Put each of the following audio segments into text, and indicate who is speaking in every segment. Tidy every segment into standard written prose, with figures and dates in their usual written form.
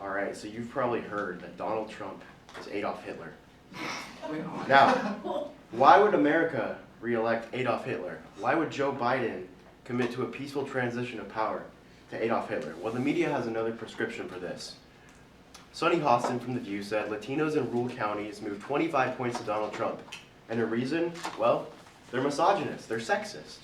Speaker 1: All right, so you've probably heard that Donald Trump is Adolf Hitler.
Speaker 2: Wait,
Speaker 1: Now, why would America re-elect Adolf Hitler? Why would Joe Biden commit to a peaceful transition of power to Adolf Hitler? Well, the media has another prescription for this. Sonny Hostin from The View said Latinos in rural counties moved 25 points to Donald Trump. And the reason? Well, they're misogynist, they're sexist.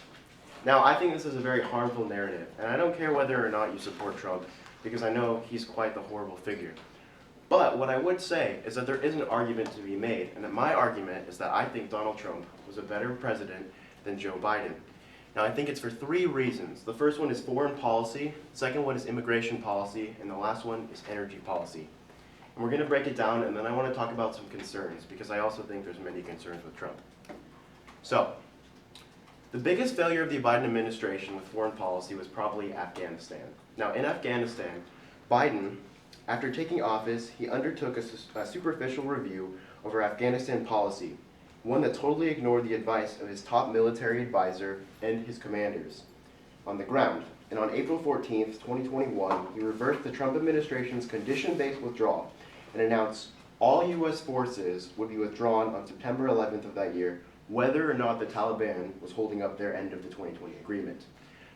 Speaker 1: Now, I think this is a very harmful narrative, and I don't care whether or not you support Trump, because I know he's quite the horrible figure. But what I would say is that there is an argument to be made, and that my argument is that I think Donald Trump was a better president than Joe Biden. Now, I think it's for three reasons. The first one is foreign policy, the second one is immigration policy, and the last one is energy policy. And we're going to break it down, and then I want to talk about some concerns, because I also think there's many concerns with Trump. So, the biggest failure of the Biden administration with foreign policy was probably Afghanistan. Now, in Afghanistan, Biden, after taking office, he undertook a superficial review over Afghanistan policy, one that totally ignored the advice of his top military advisor and his commanders on the ground. And on April 14th, 2021, he reversed the Trump administration's condition-based withdrawal and announced all U.S. forces would be withdrawn on September 11th of that year, whether or not the Taliban was holding up their end of the 2020 agreement.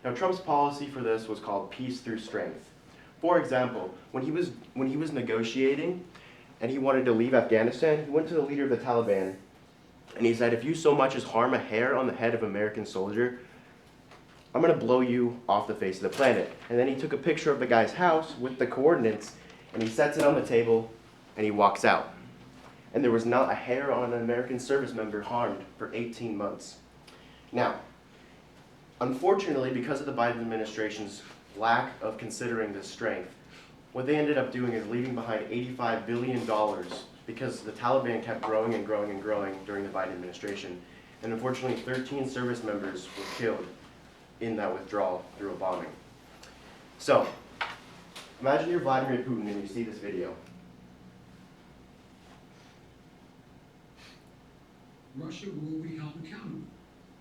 Speaker 1: Now, Trump's policy for this was called peace through strength. For example, when he was negotiating and he wanted to leave Afghanistan, he went to the leader of the Taliban and he said, if you so much as harm a hair on the head of an American soldier, I'm going to blow you off the face of the planet. And then he took a picture of the guy's house with the coordinates and he sets it on the table and he walks out. And there was not a hair on an American service member harmed for 18 months. Now, unfortunately, because of the Biden administration's lack of considering this strength, what they ended up doing is leaving behind $85 billion because the Taliban kept growing and growing and growing during the Biden administration. And unfortunately, 13 service members were killed in that withdrawal through a bombing. So, imagine you're Vladimir Putin and you see this video.
Speaker 3: Russia will be held accountable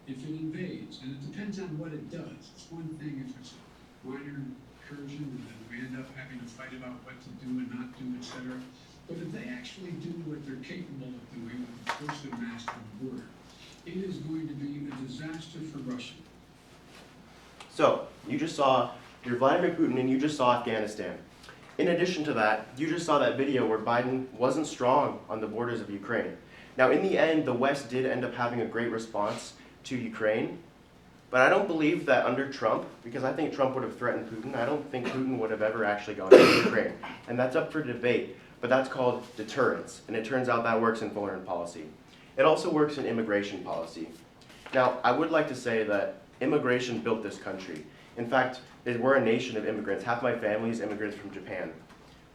Speaker 3: if it invades, and it depends on what it does. It's one thing if it's a minor incursion and then we end up having to fight about what to do and not do, etc. But if they actually do what they're capable of doing with the force of mass on the border, it is going to be a disaster for Russia.
Speaker 1: So, you just saw, you're Vladimir Putin and you just saw Afghanistan. In addition to that, you just saw that video where Biden wasn't strong on the borders of Ukraine. Now, in the end, the West did end up having a great response to Ukraine, but I don't believe that under Trump, because I think Trump would have threatened Putin, I don't think Putin would have ever actually gone into Ukraine. And that's up for debate, but that's called deterrence, and it turns out that works in foreign policy. It also works in immigration policy. Now, I would like to say that immigration built this country. In fact, we're a nation of immigrants. Half my family is immigrants from Japan.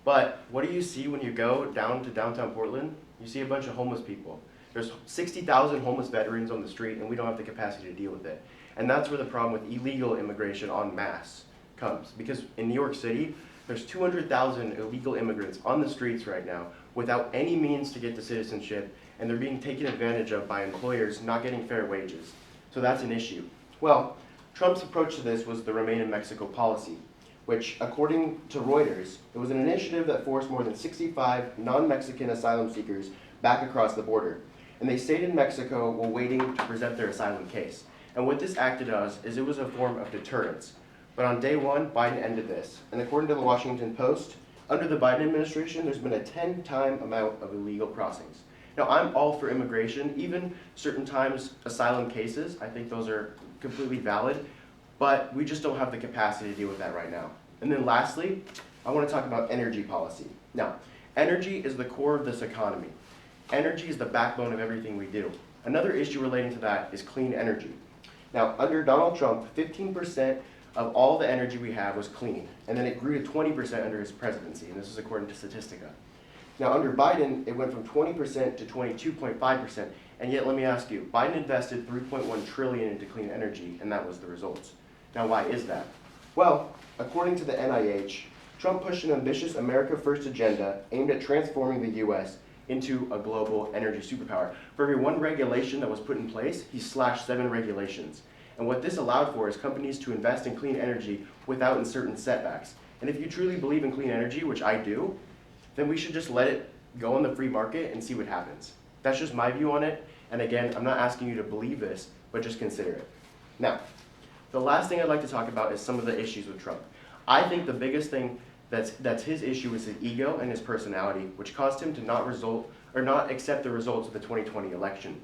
Speaker 1: But what do you see when you go down to downtown Portland? You see a bunch of homeless people. There's 60,000 homeless veterans on the street, and we don't have the capacity to deal with it. And that's where the problem with illegal immigration en masse comes. Because in New York City, there's 200,000 illegal immigrants on the streets right now without any means to get to citizenship, and they're being taken advantage of by employers not getting fair wages. So that's an issue. Well, Trump's approach to this was the Remain in Mexico policy, which, according to Reuters, it was an initiative that forced more than 65 non-Mexican asylum seekers back across the border. And they stayed in Mexico while waiting to present their asylum case. And what this act does is it was a form of deterrence. But on day one, Biden ended this. And according to the Washington Post, under the Biden administration, there's been a 10-time amount of illegal crossings. Now, I'm all for immigration, even certain times asylum cases. I think those are completely valid. But we just don't have the capacity to deal with that right now. And then lastly, I want to talk about energy policy. Now, energy is the core of this economy. Energy is the backbone of everything we do. Another issue relating to that is clean energy. Now, under Donald Trump, 15% of all the energy we have was clean, and then it grew to 20% under his presidency, and this is according to Statistica. Now, under Biden, it went from 20% to 22.5%, and yet let me ask you, Biden invested $3.1 trillion into clean energy, and that was the results. Now, why is that? Well, according to the NIH, Trump pushed an ambitious America First agenda aimed at transforming the U.S. into a global energy superpower. For every one regulation that was put in place, he slashed 7 regulations. And what this allowed for is companies to invest in clean energy without certain setbacks. And if you truly believe in clean energy, which I do, then we should just let it go on the free market and see what happens. That's just my view on it. And again, I'm not asking you to believe this, but just consider it. Now, the last thing I'd like to talk about is some of the issues with Trump. I think the biggest thing that's his issue is his ego and his personality, which caused him to not accept the results of the 2020 election.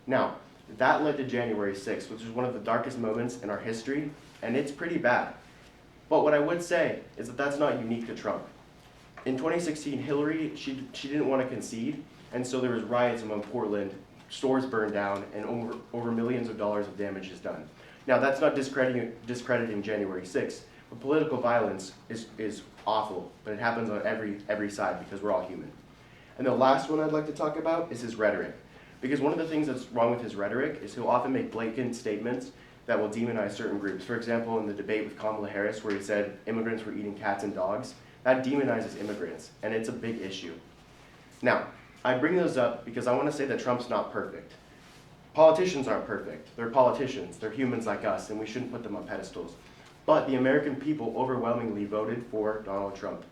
Speaker 1: Now, that led to January 6th, which is one of the darkest moments in our history, and it's pretty bad. But what I would say is that that's not unique to Trump. In 2016, Hillary, she didn't want to concede, and so there was riots among Portland, stores burned down, and over millions of dollars of damage is done. Now, that's not discrediting January 6th, but political violence is awful, but it happens on every side because we're all human. And the last one I'd like to talk about is his rhetoric. Because one of the things that's wrong with his rhetoric is he'll often make blatant statements that will demonize certain groups. For example, in the debate with Kamala Harris, where he said immigrants were eating cats and dogs, that demonizes immigrants, and it's a big issue. Now, I bring those up because I want to say that Trump's not perfect. Politicians aren't perfect. They're politicians. They're humans like us, and we shouldn't put them on pedestals. But the American people overwhelmingly voted for Donald Trump.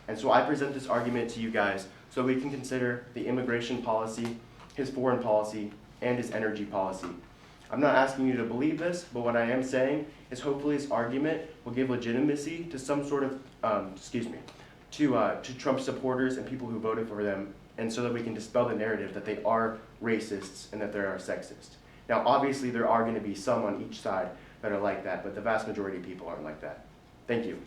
Speaker 1: And so I present this argument to you guys so we can consider the immigration policy, his foreign policy, and his energy policy. I'm not asking you to believe this, but what I am saying is hopefully his argument will give legitimacy to some sort of, to Trump supporters and people who voted for them, and so that we can dispel the narrative that they are racists and that they are sexist. Now, obviously, there are going to be some on each side that are like that, but the vast majority of people aren't like that. Thank you.